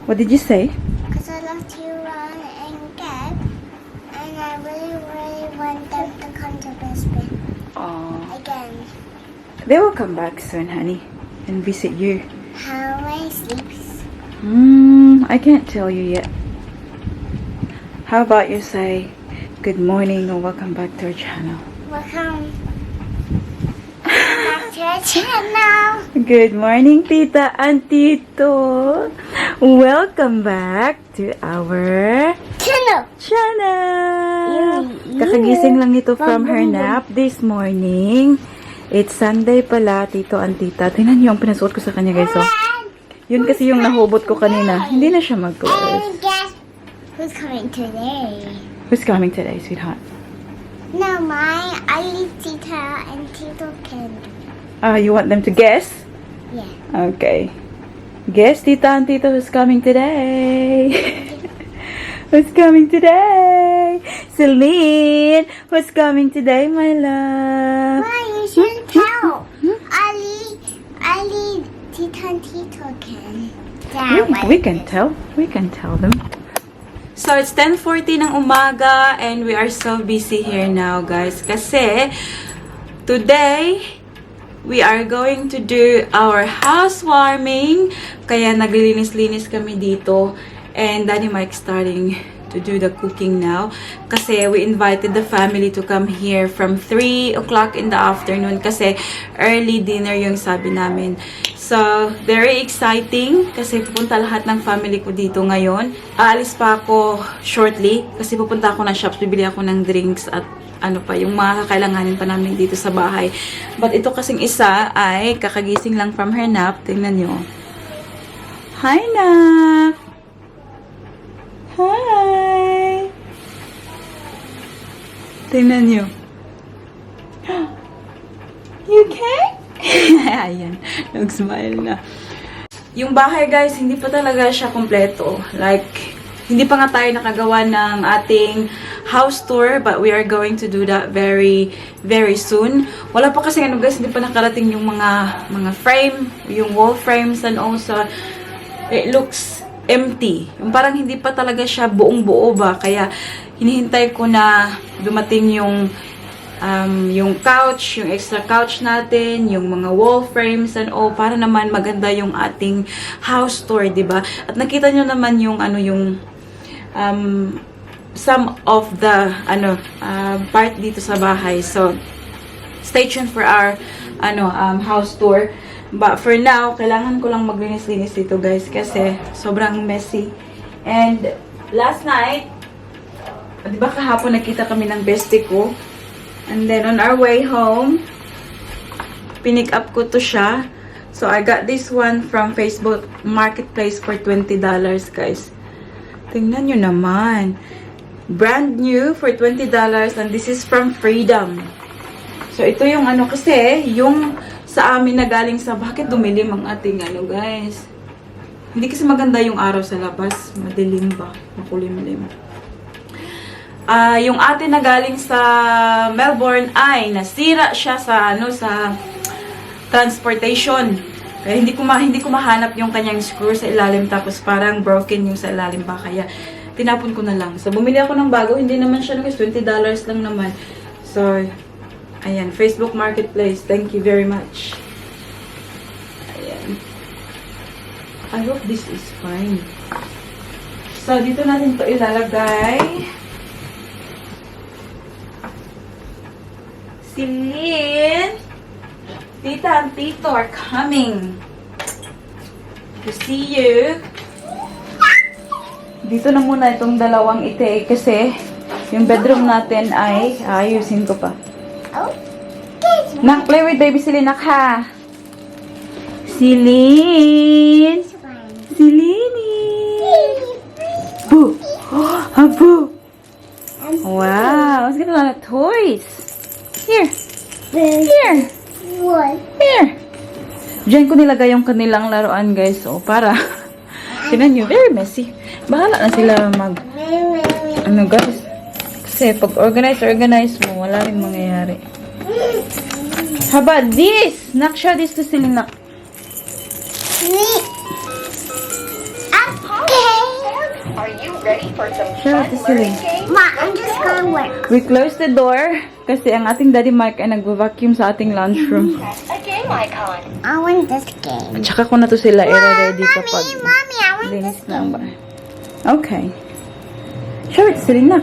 What did you say? Because I love to run and get, and I really, really want them to come to Brisbane Oh, again. they will come back soon, honey, and visit you. How many sleeps? I can't tell you yet. How about you say good morning or welcome back to our channel? Welcome back to our channel. Good morning, Tita and Tito. Welcome back to our channel. Kakagising lang nito from her nap this morning. It's Sunday pala, Tito and Tita. Tingnan niyo ang pinasuot ko sa kanya, guys. Oh. Yun kasi yung nahubot ko kanina. Hindi na siya And mag-close. guess who's coming today? Who's coming today, sweetheart? No, mine. I need Tita and Tito can. You want them to guess? Yeah. Okay. Guess, Tita and Tito, who's coming today? Who's coming today? Celine, who's coming today, my love? Mom, you shouldn't tell. Ali, Tita and Tito can. We can tell. We can tell them. So, it's 10:40 ng umaga and we are so busy here now, guys. Kasi, today, we are going to do our housewarming. Kaya, naglilinis-linis kami dito. And Daddy Mike starting to do the cooking now. Kasi, we invited the family to come here from 3 o'clock in the afternoon. Kasi, early dinner yung sabi namin. So, very exciting kasi pupunta lahat ng family ko dito ngayon. Aalis pa ako shortly kasi pupunta ako ng shops, bibili ako ng drinks at ano pa, yung mga kakailanganin pa namin dito sa bahay. But ito kasing isa ay kakagising lang from her nap. Tingnan nyo. Hi, Nak! Hi! Tingnan nyo. You okay? Ayan, nag-smile na. Yung bahay, guys, hindi pa talaga siya kompleto. Like, hindi pa nga tayo nakagawa ng ating house tour, but we are going to do that very, very soon. Wala pa kasi ano, guys, hindi pa nakarating yung mga frame, yung wall frames, and also, it looks empty. Yung parang hindi pa talaga siya buong-buo ba. Kaya, hinihintay ko na dumating yung couch, yung extra couch natin, yung mga wall frames and all, para naman maganda yung ating house tour, diba? At nakita nyo naman yung, some of the, part dito sa bahay. So, stay tuned for our, house tour. But for now, kailangan ko lang maglinis-linis dito, guys, kasi sobrang messy. And, last night, diba kahapon nakita kami ng bestie ko? And then, on our way home, pinick up ko to siya. So, I got this one from Facebook Marketplace for $20, guys. Tingnan nyo naman. Brand new for $20. And this is from Freedom. So, ito yung kasi, yung sa amin na galing sa, bakit dumilim ang ating guys? Hindi kasi maganda yung araw sa labas. Madilim ba? Makulimlim. Yung atin na galing sa Melbourne ay nasira siya sa sa transportation. Kaya hindi ko mahanap yung kanyang screw sa ilalim, tapos parang broken yung sa ilalim pa, kaya tinapon ko na lang. So bumili ako ng bago, hindi naman siya $20 lang naman. So ayan, Facebook Marketplace. Thank you very much. Ayan. I hope this is fine. So dito natin to ilalagay. Celine, Tita and Tito are coming to see you. Dito na muna itong dalawang ite kasi yung bedroom natin ay ayusin ko pa. Nak, play with baby Celine, nak, ha? Celine! Celine! Boo! Oh, boo! Wow, let's get a lot of toys. Here. Here. What? Here. Diyan ko nilagay yung kanilang laruan, guys. So, para, tinan nyo, very messy. Bahala na sila guys. Kasi, pag organize mo, wala rin mangyayari. How about this? Nak, show this to Celine, nak. Are you ready for some Show fun it to Celine. learning games? Ma, I'm just gonna work. We close the door kasi ang ating Daddy Mike ay nagva-vacuum sa ating lunchroom. Press a game icon. I want this game. At saka ko na to sila i-ready kapag Mommy, I want linis this na ang game. bahay. Okay. Show it to Celine na.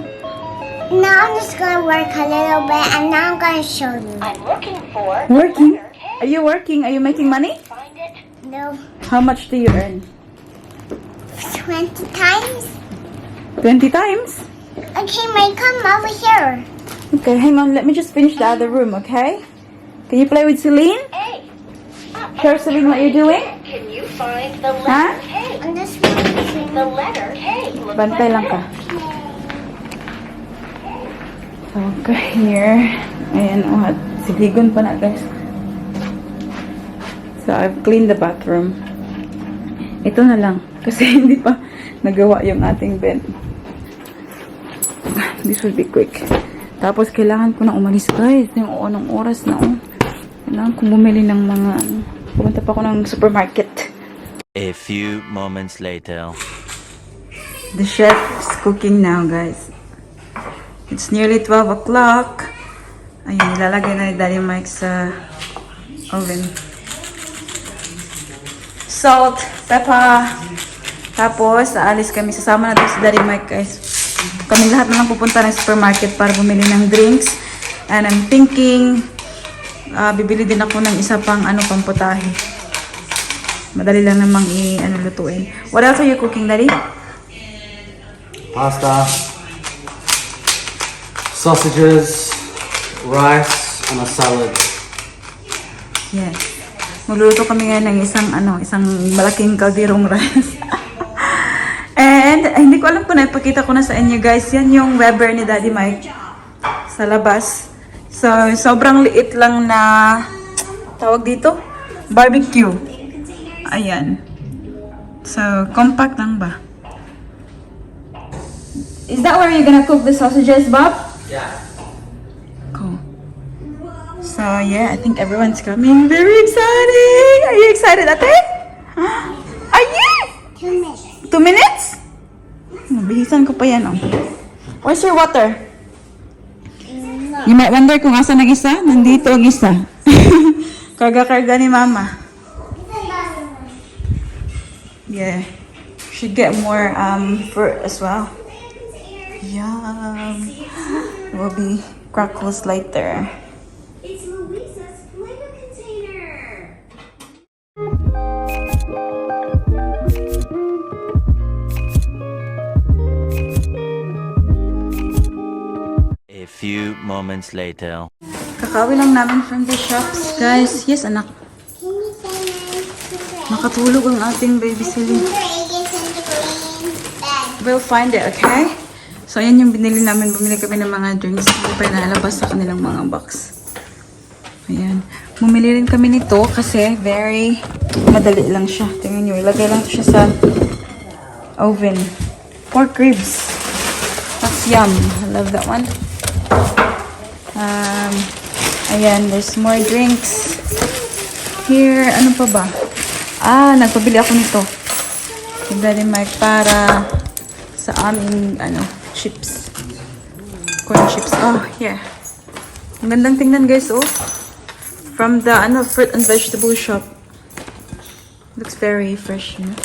Now I'm just gonna work a little bit and now I'm gonna show you. I'm looking for Working? letter Are you working? Are you making money? K. Find it. No, How much do you earn? 20 times. 20 times? Okay, Mike, come over here. Okay, hang on. Let me just finish the other room, okay? Can you play with Celine? A. Show Celine what you're doing? Can you find the Huh? letter K? On this one. The letter K. Looks Bantay like lang ka. Okay, here. Ayan, oh, siligon pa na, guys. So, I've cleaned the bathroom. Ito na lang. Kasi hindi pa nagawa yung ating bed. This will be quick. Tapos, kailangan ko na umalis, guys. Yung anong oras na, oh. Kailangan kong bumili ng mga, pumunta pa ako ng supermarket. A few moments later. The chef is cooking now, guys. It's nearly 12 o'clock. Ayun, nilalagay na ni Daddy Mike sa oven. Salt, pepper. Tapos, aalis kami. Sasama na si Daddy Mike, guys. Kami lahat na lang pupunta ng supermarket para bumili ng drinks. And I'm thinking, bibili din ako ng isa pang pang putahe. Madali lang namang lutuin. What else are you cooking, Daddy? Pasta, sausages, rice, and a salad. Yes. Magluluto kami ngayon ng isang malaking kalderong rice. And, hindi ko alam kung naipakita ko na sa inyo, guys. Yan yung Weber ni Daddy Mike sa labas. So, sobrang liit lang na tawag dito, barbecue. Ayan. So, compact lang ba? Is that where you're gonna cook the sausages, Bob? Yeah. Cool. So, yeah, I think everyone's coming. Very exciting! Are you excited, Ate? Are you? 2 minutes. 2 minutes? Nabihisan ko pa yan, oh. Where's your water? You might wonder kung asa nag-isa. Nandito ang isa. Karga-karga ni Mama. Yeah. Should get more fruit as well. Yum. Will be crackles later. It's Louisa's Lego container. A few moments later. Kakawi lang namin from the shops, guys. Yes, anak. Can you say my Nakatulog ang ating baby Celine. Egg is in the green bed. We'll find it, okay? So, ayan yung binili namin. Bumili kami ng mga drinks. Hindi pa nalabas sa kanilang mga box. Ayan. Bumili rin kami nito kasi very madali lang siya. Tingnan nyo, ilagay lang siya sa oven. Pork ribs. That's yum. I love that one. Ayan, there's more drinks. Here, ano pa ba? Nagpabili ako nito. Kay Daddy Mike para sa aming, chips. Corn chips. Oh, yeah. Ang gandang tingnan, guys, oh. From the, fruit and vegetable shop. Looks very fresh, you know?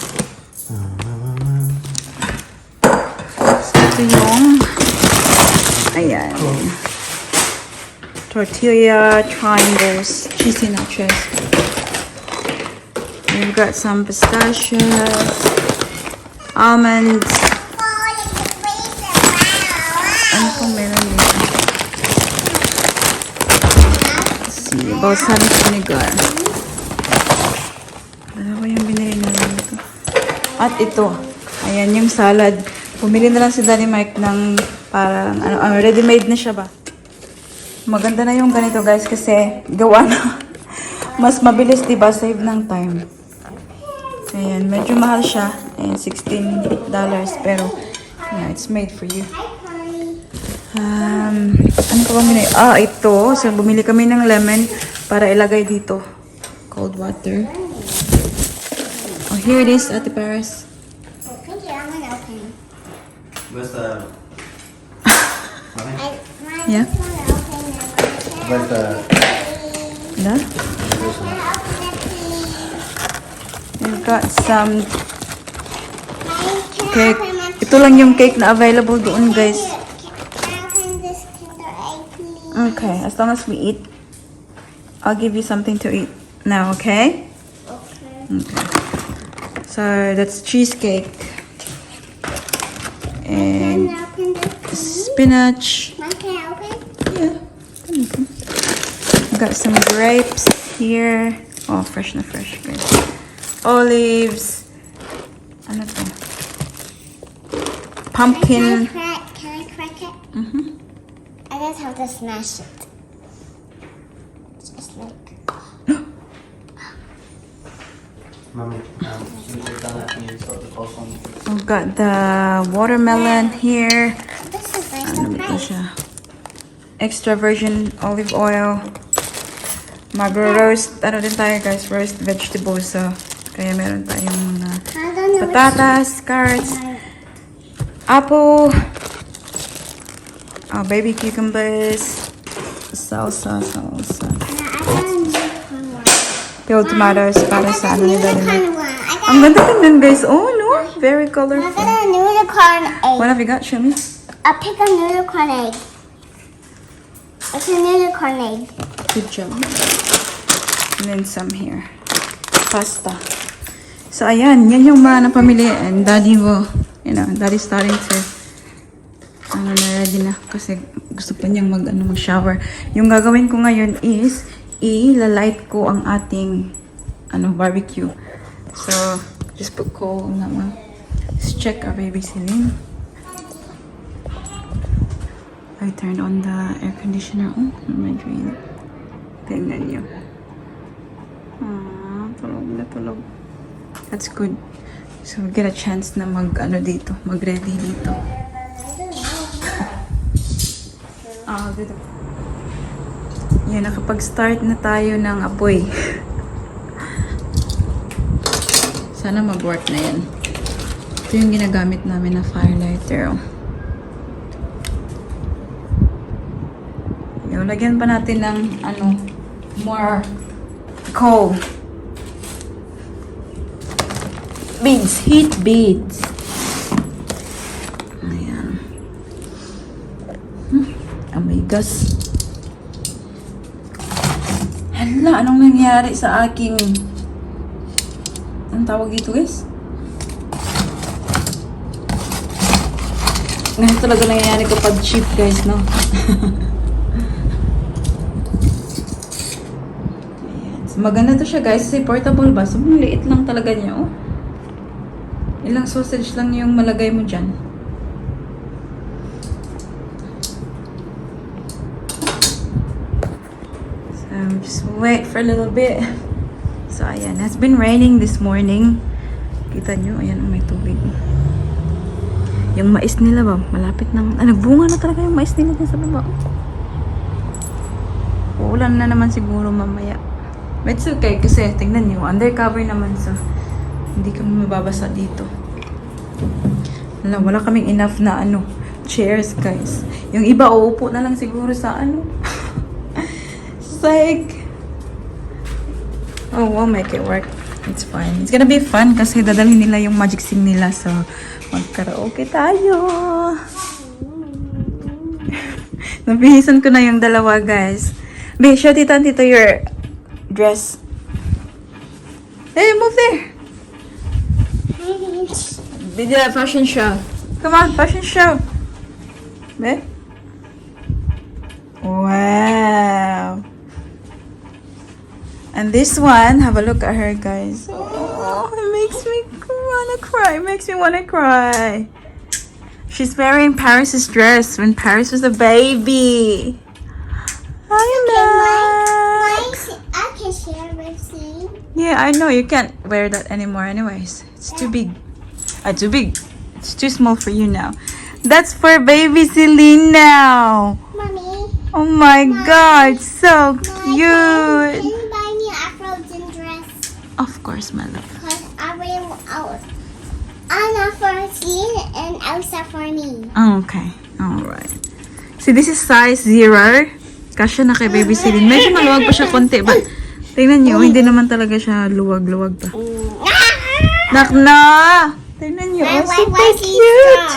Ito yung, ayan. Tortilla triangles, cheesy nachos. We've got some pistachios, almonds. Ano pong meron dito? Let's see, balsamic vinegar. Dalawa yung binili namin dito. At ito, ayan yung salad. Pumili na lang si Daddy Mike ng parang, ready-made na siya ba? Maganda na yung ganito, guys, kasi gawa na. Mas mabilis, diba? Save ng time. Ayan, medyo mahal siya. Ayan, $16. Pero, yeah, it's made for you. Ano pa bumili? Ito. So, bumili kami ng lemon para ilagay dito. Cold water. Oh, here it is, Ate Paris. Thank you, I'm gonna open. Where's the... Yeah. Where's the... No? We've got some cake. Ito lang yung cake na available doon, guys. Okay, as long as we eat, I'll give you something to eat now, okay? Okay. So that's cheesecake and spinach. Yeah. Got some grapes here. Oh, fresh na fresh, guys. Olives. Ano to? Pumpkin. Can I crack it? Mm-hmm. I just have to smash it. Just like. Mommy, since you're done that, can you start the post on? We've got the watermelon here. This is my Ano ba ito surprise. siya? Extra virgin olive oil. Magro-roast. Ano din tayo, guys? Roast vegetables. So, kaya meron tayong I don't know patatas, carrots, apple, baby cucumbers, salsa. I got a unicorn one. Peeled tomatoes para sa ano nila. Unicorn one. Ang ganda tingnan, guys. Oh, no? Very I colorful. got a unicorn egg. What have you got? Show me. I pick a unicorn egg. It's a unicorn egg. Good job. And then some here. Pasta. So, ayan. Yan yung mga napamili. And daddy will, daddy's starting to, na ready na. Kasi gusto pa niyang mag-shower. Yung gagawin ko ngayon is, i-light ko ang ating, barbecue. So, just put coal on that one. Let's check our baby ceiling. I turned on the air conditioner. Oh, my dream. Tingnan niyo. Tulog na tulog. That's good. So, we get a chance na mag-ready dito. Dito. Yan, nakapag-start na tayo ng apoy. Sana mag-work na yan. Ito yung ginagamit namin na firelighter. Yung lagyan pa natin ng, more coal. Beads. Heat beads. Ayan. Amigas. Hala, anong nangyari sa aking... Anong tawag dito, guys? Ganito talaga nangyayari kapag cheap, guys, no? Ayan. So, maganda to siya, guys. Kasi portable ba? So, liit lang talaga niya, oh. Ilang sausage lang yung malagay mo dyan. So, just wait for a little bit. So, ayan. It's been raining this morning. Kita nyo, ayan, may tubig. Yung mais nila ba, malapit na, nagbunga na talaga yung mais nila dyan sa baba. Uulan na naman siguro mamaya. But it's okay, kasi tingnan nyo, undercover naman, so hindi kami mababasa dito. Wala kaming enough na chairs, guys. Yung iba, uupo na lang siguro sa sahig. Oh, we'll make it work. It's fine. It's gonna be fun kasi dadalhin nila yung magic sing nila. So, mag-karaoke tayo. Nabihisan ko na yung dalawa, guys. Be, show tita and tito your dress. Hey, move there. Video fashion show. Come on, fashion show. Be? Wow. And this one, have a look at her, guys. Oh, it makes me wanna cry. It makes me wanna cry. She's wearing Paris's dress when Paris was a baby. Hi, Max. I can share my scene. Yeah, I know. You can't wear that anymore anyways. It's too big. Too big. It's too small for you now. That's for baby Celine now. Mommy. Oh my God, so Can cute. you buy me a frozen dress? Of course, my love. Because I really out. I'm not for a scene and I extra for me. Okay. Alright. So, this is size 0. Kasya na kay baby Celine. Medyo maluwag pa siya konti, but tingnan nyo, hindi naman talaga siya luwag-luwag pa. Nak na! Tingnan nyo, oh, super cute!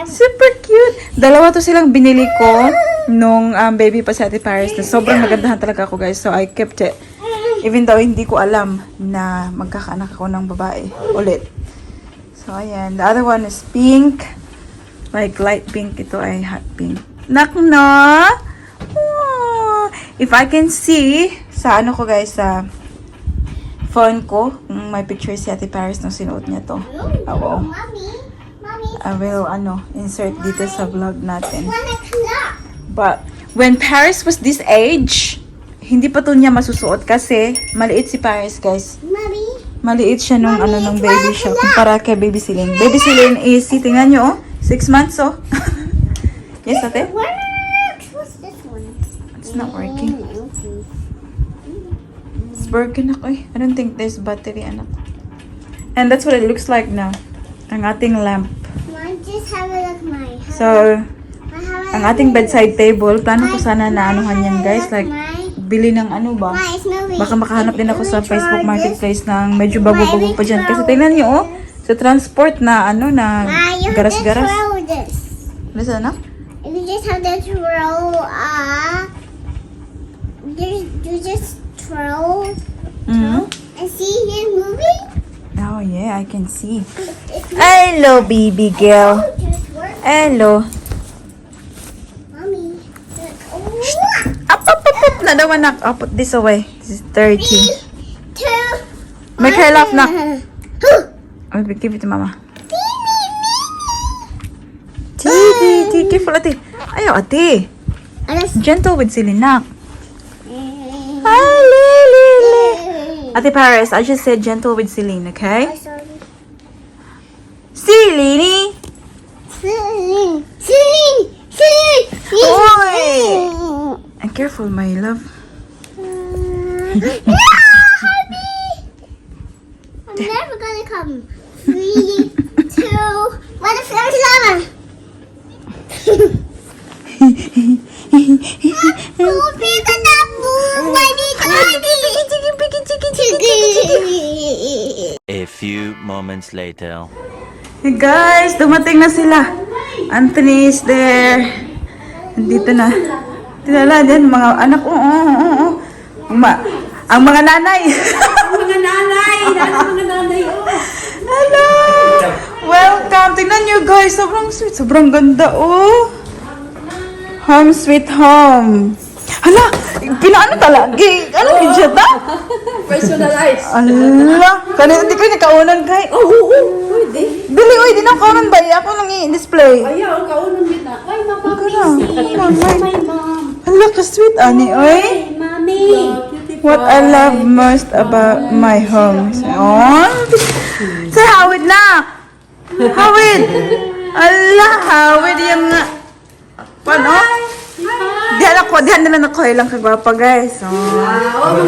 Super cute! Dalawa to silang binili ko nung baby pa si Ate Paris. Na sobrang nagandahan talaga ako, guys. So, I kept it. Even though hindi ko alam na magkakaanak ako ng babae ulit. So, ayan. The other one is pink. Like light pink. Ito ay hot pink. Nak na! Oh, if I can see sa ano ko, guys, sa phone ko, may picture si Ate Paris nung sinuot niya to. Oo. Mommy, I will, insert dito sa vlog natin. 1 o'clock. But, when Paris was this age, hindi pa to niya masusuot kasi maliit si Paris, guys. Mommy, Maliit siya nung, nung baby siya kumpara kay baby Celine. Baby Celine is, tingnan nyo, 6 months, oh. Yes, ate? works. What's this one? It's not working. It's broken ako eh. I don't think there's battery, anak. And that's what it looks like now. Ang ating lamp. Mom, just have a look my house. So, ang ating bedside table, plano ko sana na anuhan yan, guys. Like, bili ng ano ba? Baka makahanap din ako sa Facebook Marketplace ng medyo bago-bago pa dyan. Kasi tingnan nyo, oh. Sa transport na, na garas-garas. Ano sa anak? You just have to throw, you just throw Mm-hmm. and see this movie? Oh, yeah, I can see. Hello, baby girl. Just work. Hello. Mommy. Up. Na daw, anak. I'll put this away. This is 30. 2. Make her laugh, nak. Oh, give it to mama. Tea. Careful, ate. Ayaw, ate. Gentle with Celine, nak. Hi, Lily. Ate Paris, I just said gentle with Celine, okay? Celine. Oi. And careful, my love. I'm never gonna come. 3, 2, 1, flower. A few moments later. Hey guys, dumating na sila. Anthony is there. Nandito na. Tilala din, mga anak. Oo. Ang mga nanay. Mga nanay! Mga nanay, oh! Hello! Welcome! Tingnan nyo guys, sobrang sweet. Sobrang ganda, oh. Home sweet home. Hala! Pinaano talagi? Ano yun siya ta? Personalized. Ala! Kanina, di ko nakaunan kay. Oo. Pwede. Bili, oy, di na kaunan ba? Ako nang i-display. Ayaw, kaunan din na. Ay, Ano? mapapisi. My mom. Hala, ka-sweet, ani, oy. Mommy. What I love most about my home. Oh, say Howard na! Howard! Allah, Howard yung nga. Paano? Diyan nila na ko ilang kagwapa, guys. Oh.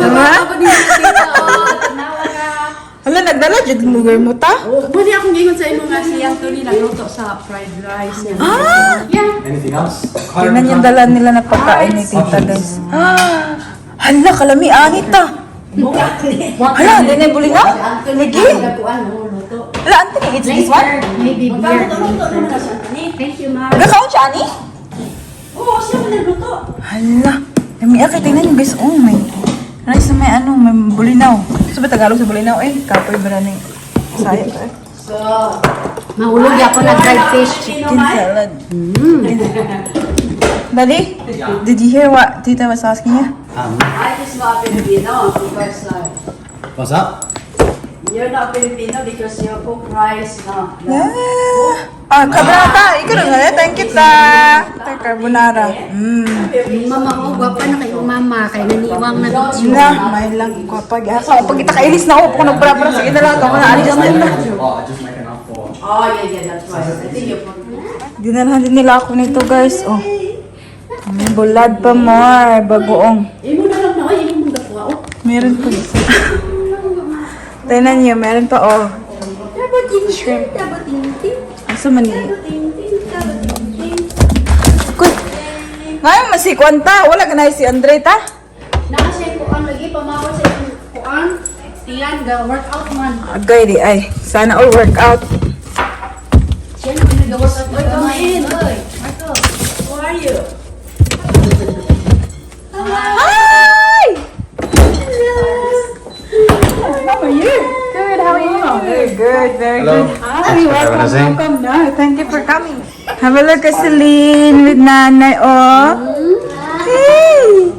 Diba? Hala, nagdala, dyan mugay mo ta? Pwede akong gingon sa imo nga si Anthony nagluto sa fried rice niya. Ah! Yeah. Anything else? Tingnan yung dala nila na pagkain ni tita, guys. Ah! Hala, kalami, angit ta. Hala, hindi na yung bulingaw? Lagi. Hala, Anthony, it's this one? Maybe beer. Thank you, ma'am. Gakaon siya, ani? Oo, siya mo nagluto. Hala, dami akit, tingnan yung guys. Oh, may rice na may bulinaw. Gusto ba Tagalog sa bulinaw eh? Kapoy ba na ni saya to eh? So, mahulog ako na dried fish. Chicken salad. Daddy, did you hear what Tita was asking you? I just not Filipino because What's up? you're not Filipino because you cook rice, no? Yeah. Ah, kabrata, ikaw na nga. Thank you, ta. Ta, carbonara. Yung mama ko, gwapa na kayo mama, kay naniwang na video. Na, may lang ko pag pag kita kainis na ako kung nagpara-para sige na lang ako na alis na yun. Just make enough for. Oh, yeah, that's right. I think you put Dinalahan din nila ako nito, guys. Oh. May bulad pa more, bagoong. Imo na lang na, ay, imo mong dakuha, oh. Meron pa. Tingnan niyo, meron pa, oh. Dapat yung shrimp, dapat yung tip. Asa man ni? Kuy. Ngayon masikwan ta. Wala ka na si Andre ta? Nakasay ko ang lagi pamawar sa yung kuan. Tiyan, the workout man. Agay di ay. Sana all work out. Siya na pinag-workout na kamain. Marco, how are you? Hi! How are you? Good, how are you? Very good, very good. Hi, welcome. No, thank you for coming. Have a look at Celine with Nanay, oh. Hey!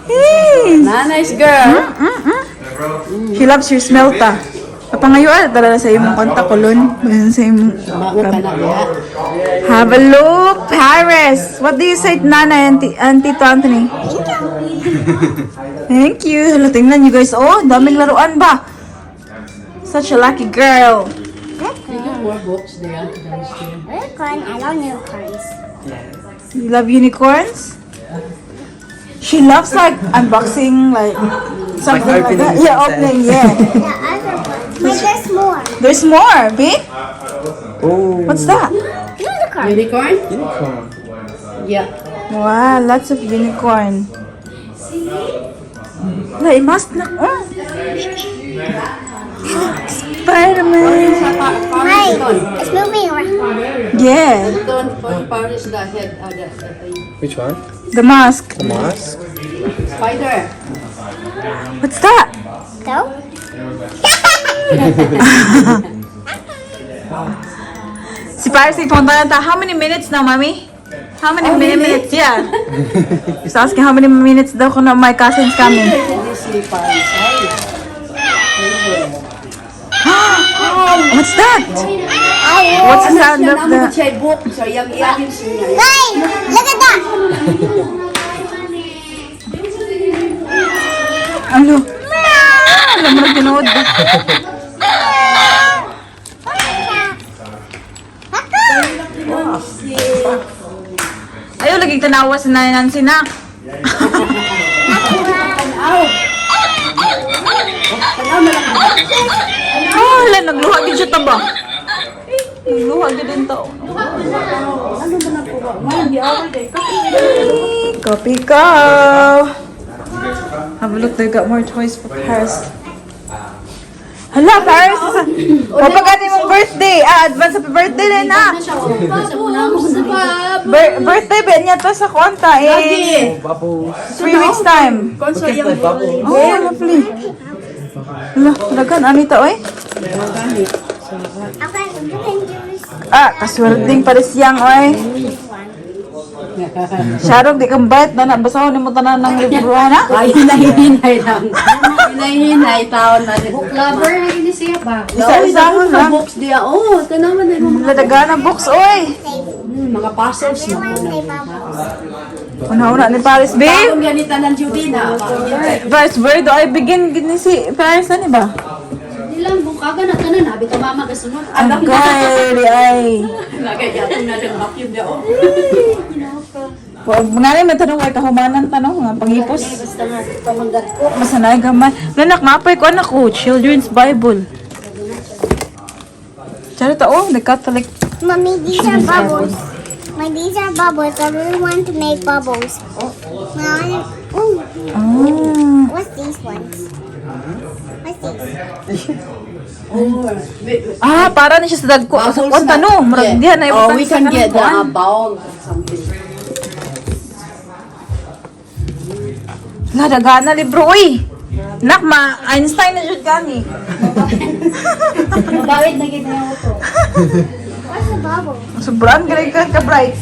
Hey! Nice girl. She loves your smell, ta. Kapangayuan, talaga sa imong kontak kulon. Sa imong... Have a look, Paris. What do you say to Nanay and Tito Anthony? Thank you. Hala, tingnan you guys. Oh, daming laruan ba? Such a lucky girl. More books there. Unicorn, I love unicorns. You love unicorns? She loves like unboxing, like something like that. Yeah, opening, yeah. The other one. But there's more. There's more, B? Oh. What's that? Unicorn. Unicorn? Unicorn. Yeah. Wow, lots of unicorn. No, it must not. Oh. Spider-Man. Hey, it's moving around. Yeah, Don't Paris the head. Which one? the mask. The mask? Spider. What's that? Go. Si Paris, ipunta na. How many minutes now, Mommy? How many minutes? Yeah. Just asking how many minutes daw kung my cousin's coming. What's that? What's the sound of the... book. So yung iyakin siya. Hey, look at that. Ano? Alam mo na tinood ba? Ayaw, lagi tanawa sa nanan sinak. Oh, hala, nagluha din siya taba. Nagluha din to. Copy ko. Have a look, they got more toys for Paris. Hala, Paris! Kapag mong birthday! Advance happy birthday din na! Birthday ba niya to sa konta in 3 weeks time. Oh, lovely. Hala, lagan, anita, oy? Okay, you can do this. Kaswelding pa rin siyang, oy. Sharog, di kang bait na nabasahon mo tanan ng libro, na? Ay, hinahinay lang. Hinahinay, taon na. Book lover, hindi siya ba? Isa-isa ko lang. Books diya. Oh, ito naman na yung Ladaga ng books, oy. mga puzzles na po na. Una-una ni Paris, babe. Taong ganita ng Judina. Paris, where do I begin? Gini si Paris, ano ba? Hindi lang, bukaga na tanan. Habi ka mama kasunod. Agay, di ay. Nagayatong na ng vacuum niya. Oh. Mga rin, may tanong, ay kahumanan tanong, mga pangipos. Basta nga, pamanggat ko. Masanay gamay. Lanak, mapay ko anak ko, Children's Bible. Charita, oh, the Catholic. Mommy, these are bubbles. These are bubbles. I really want to make bubbles. Ooh, Oh. what's these ones? What's these? Para na siya sa dagko. Sa kwanta, no? Marag, diyan na Oh, we sa can get the kanang kuwan. bowl or something. Ladaga na libro, uy. Nak, Einstein na jud gani. Mabawid na gid na ito. What's a bubble? Sobrang galing ka bright.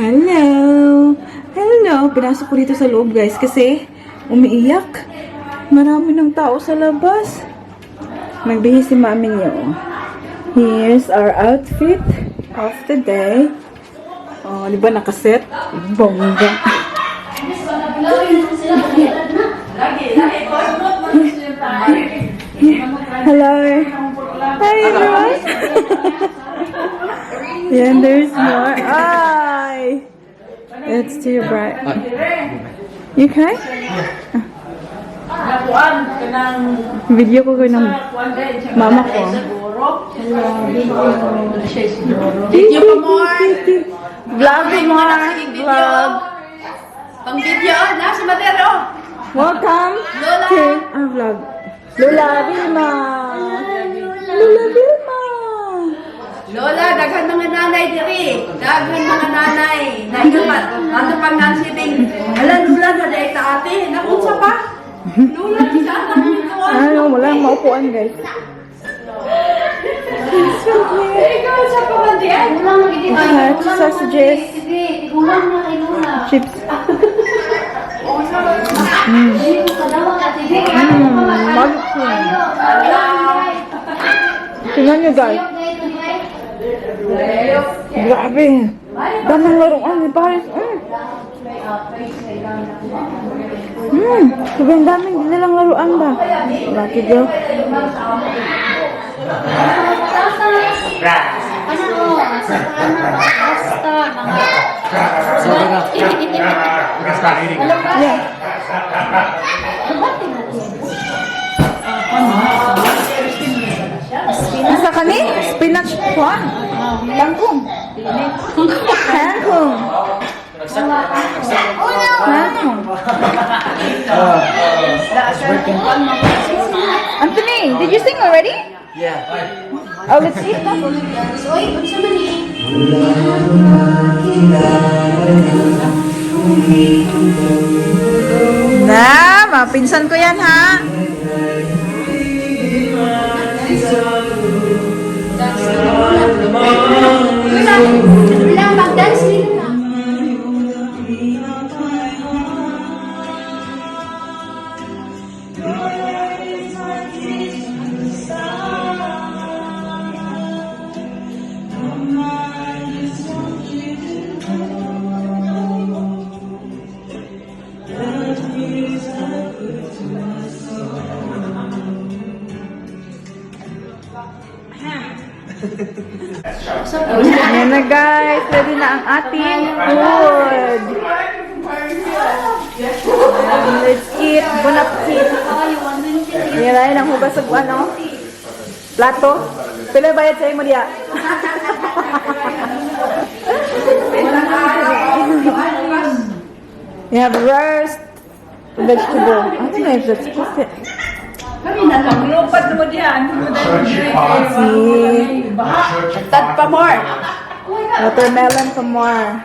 Hello. Hello. Pinasok ko dito sa loob, guys, kasi umiiyak. Marami ng tao sa labas. Magbihis si mami niyo. Here's our outfit of the day. Oh, di ba nakaset? Bongga. Hello. Hi, everyone. Yeah, there's more. Ay! It's too bright. You okay? Video ko ng mama ko. Video pa more. Vlog more. Vlog. Pang video, nasa matero. Welcome Lola. to our vlog. Lola Vilma. Lola Vilma. Lola, daghan mga nanay diri. Daghan mga nanay. Naigapat. Ato pang nansibing. Ala, Lola na dahil ta ate. Nakunsa pa. Lola, saan ang minuan? Ano, walang maupuan guys. Ikaw sa pamandian. Sausages. Chips. Tingnan nyo guys. Grabe. Damang laruan ni Paris. Sobrang daming nilang laruan ba? Lucky girl. Yeah. Asa ka ni? Spinach kuan. Kangkong. Kangkong. Kangkong. Anthony, did you sing already? Yeah. Oh, let's eat that. Na, mapinsan ko yan ha. Ayan na guys, ready na ang ating food. Let's eat. Bon appetit. Ayan na, ang hugas sa ano? Plato. Pila bayad sa'yo mo diya? You have roast vegetable. I don't know if that's supposed to. Kami na lang. Lupad mo diyan. See? Tad pa more. Watermelon pa more.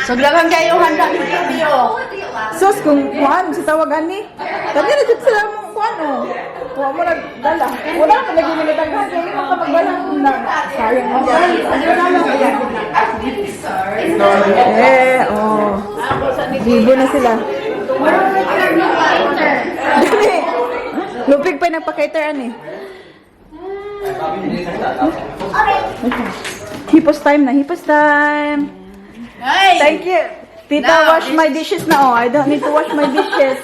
Suglagan kayo handa ni Fabio. Sus, kung kuhan, sa tawagan ni. Tadi na dyan sila mong kuhan, oh. Kuha mo nagdala. Wala ka lagi minataghan. Kaya yung kapagdala na. Sayang mo. Oh. Bibo na sila. Dali. Lupig pa yung nagpakaiteran eh. Hipos time na. Hipos time. Hey! Thank you. Tita, Now, wash my dishes na. Oh, I don't need to wash my dishes.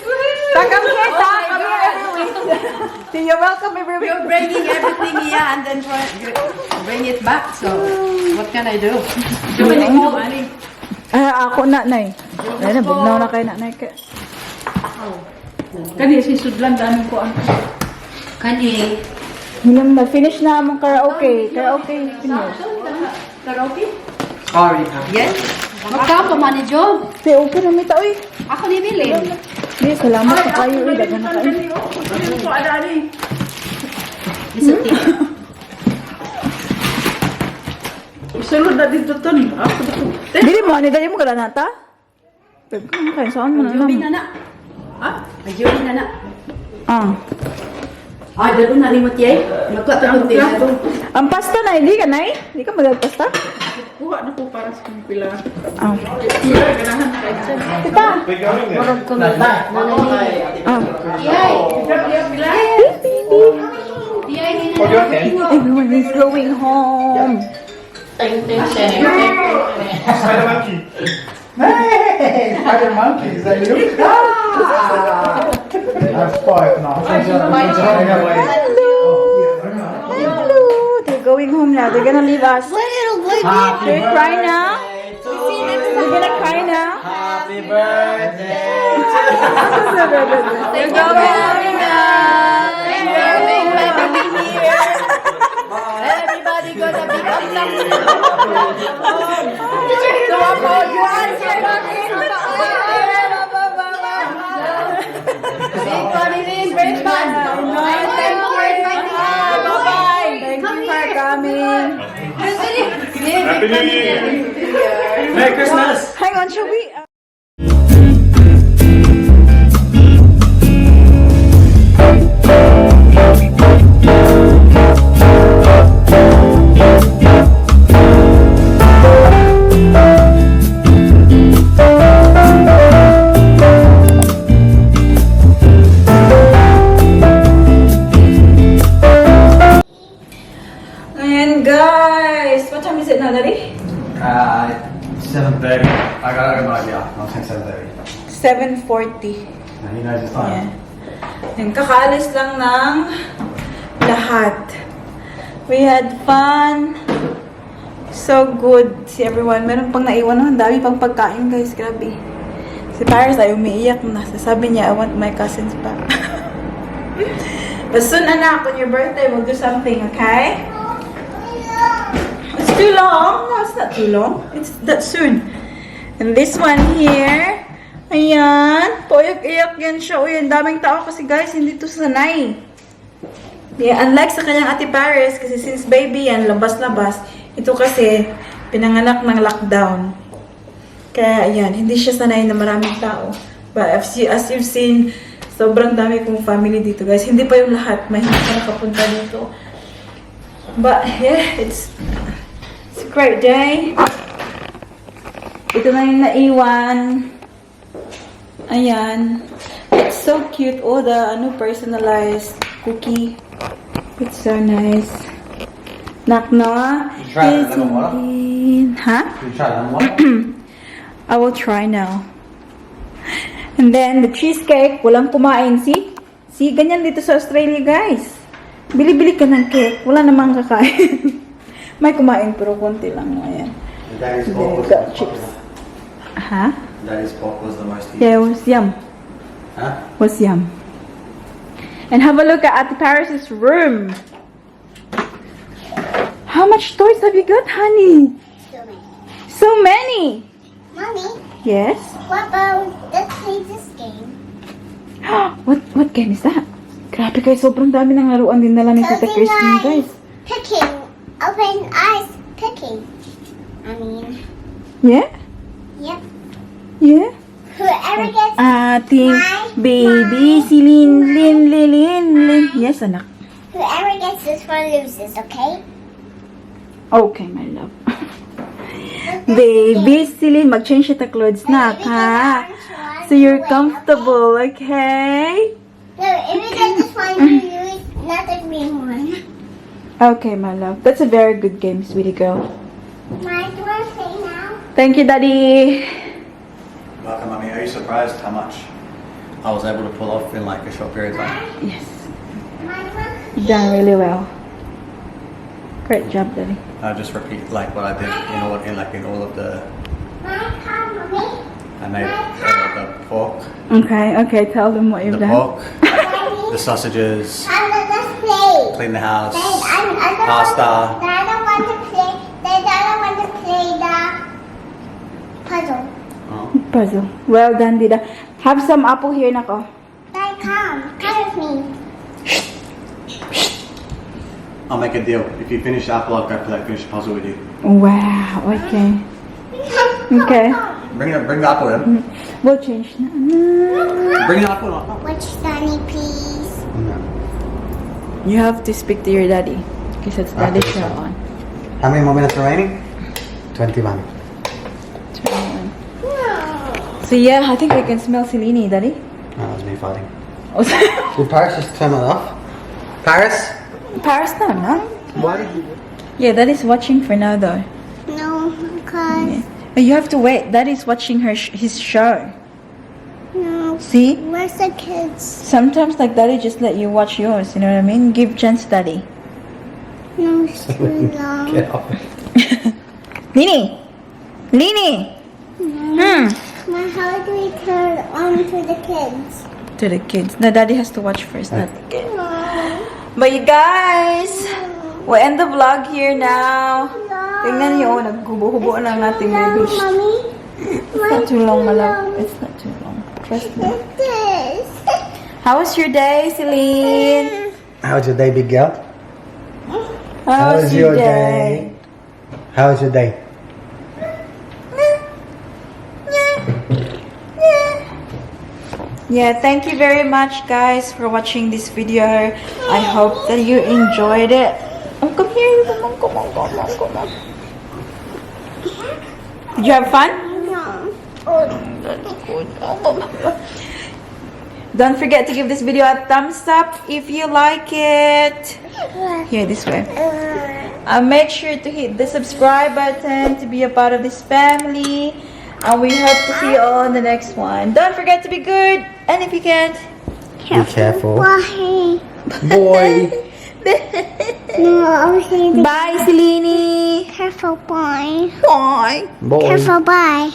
Ta, come here, ta. Come here every week. See, you're welcome every week. You're bringing everything here and then bring it back. So, what can I do? Ako na, nay. Ay na, bugnaw na kayo na, nay. Kani si Sudlan dami ko ang kani. Hilang na, finish na among karaoke. Karaoke, finish. Karaoke? Sorry. Yes. Magkapa man ni Job. Say, okay na mita, uy. Ako ni Bilin. Di, salamat sa kayo, uy. Dagan na kayo. Ko ada ni. Sulod na dito ton. Ako dito. Dili mo, dali mo ka na ta? Kayo, saan mo na Jobi naman? na na. Ha? Jobi na na. Ah. Ay, dalo na limot yay. Magkatapon din. Ang pasta na, hindi ka, nay? Hindi ka magagpasta? Kuha na ko para sa pila. Ah. Ganahan kay Chen. Tita! Ah. Everyone is going home. Spider monkey. Hey, spider monkey. Is that you? I'm spoiled now. Hello. They're going home now. They're gonna leave us. They're crying now. They're gonna cry now. Happy birthday. They're going home now. family here. Everybody gonna be welcome to apologize. Big family in Brisbane. Bye-bye. Thank you for coming. Happy New Year. Merry Christmas! Hang on, shall we? Ayan guys, what time is it now, Daddy? 7:30. I got no idea. I'm saying 7:30. 7:40. Now he knows it's Yeah. time. And kakaalis lang ng lahat. We had fun. So good. Si everyone. Meron pang naiwan ng dami pang pagkain, guys. Grabe. Si Paris ay umiiyak na. Sabi niya, I want my cousins back. But soon, anak, on your birthday, we'll do something, okay? It's too long. No, it's not too long. It's that soon. And this one here, ayan, poyak-iyak yan siya. Uy, ang daming tao kasi guys, hindi to sanay. Yeah, unlike sa kanyang ate Paris, kasi since baby yan, labas-labas, ito kasi, pinanganak ng lockdown. Kaya, ayan, hindi siya sanay na maraming tao. But as you've seen, sobrang dami kong family dito guys. Hindi pa yung lahat, mahirap na nakapunta dito. But, yeah, it's a great day. Ito na yung naiwan. Ayan. It's so cute. Oh, the personalized cookie. It's so nice. Knock knock. You try the lemon water? Huh? You try lemon water? I will try now. And then, the cheesecake. Walang kumain. See? See, ganyan dito sa Australia, guys. Bili-bili ka ng cake. Wala namang kakain. May kumain, pero konti lang. Ayan. Daddy's Then, pork was got the chips. most Huh? Daddy's pork was the most eaten. Yeah, it was yum. Huh? Was yum. And have a look at Ate Paris's room. How much toys have you got, honey? So many. So many. Mommy, Yes. what about let's play this game? What game is that? Grabe guys, sobrang dami ng laruan din nila ni Tita Closing Christine, eyes, guys. picking, open eyes, picking. I mean, Yeah? yep. Yeah? Whoever gets Ating baby, si Lin. Yes, anak. whoever gets this one loses, okay? Okay, my love. Baby, si Lin, mag-change siya ta clothes na, ha? So you're comfortable, okay? No, if you get this one, you lose, not the green one. Okay, my love. That's a very good game, sweetie girl. My do I say now? Thank you, Daddy. Welcome, Mummy. Are you surprised how much I was able to pull off in like a short period of time? Yes. My one. You've done really well. Great job, Daddy. I just repeat like what I did in all of the. My come, mommy. I made the pork, Okay, tell them what you've the done. pork, the sausages, Let's play. clean the house, I don't pasta. I don't want to play. I don't want to play the puzzle. Oh. Puzzle. Well done, Dida. Have some apple here, nako. Come with me. I'll make a deal. If you finish the apple, I'll go finish the puzzle with you. Wow, okay. Okay. Bring the apple in. We'll change na. Bring the apple in. Which Sunny, please? You have to speak to your daddy. Because it's daddy's show on. How many more minutes remaining? 21. 21. So yeah, I think I can smell Selene, Daddy. No, that was me fighting. Oh, Did Paris just turn it off? Paris? Paris now, no? Why did you? Yeah, Daddy's watching for now, though. No, because But you have to wait. Daddy's watching his show. no. See? Where's the kids? Sometimes, like, Daddy just let you watch yours. You know what I mean? Give chance, Daddy. No, it's too long. Get off. Lini! Lini! My how do we turn on to the kids? To the kids. No, Daddy has to watch first, not the kids. No. But you guys, we'll end the vlog here now. Tingnan niyo, naghubo-hubo na ang ating baby. Mommy, It's not too long, my love. It's not too long. Trust me. this. How was your day, Celine? How was your day, big girl? How was your day? How was your day? Yeah, thank you very much, guys, for watching this video. I hope that you enjoyed it. Oh, come here. Come on. Did you have fun? No. Don't forget to give this video a thumbs up if you like it. Here, this way. Make sure to hit the subscribe button to be a part of this family. And we hope to see you all in the next one. Don't forget to be good. And if you can't, Be careful. Bye. Boy. No, I'll say the bye, Selene. careful, bye. Bye. Boy. Careful, bye.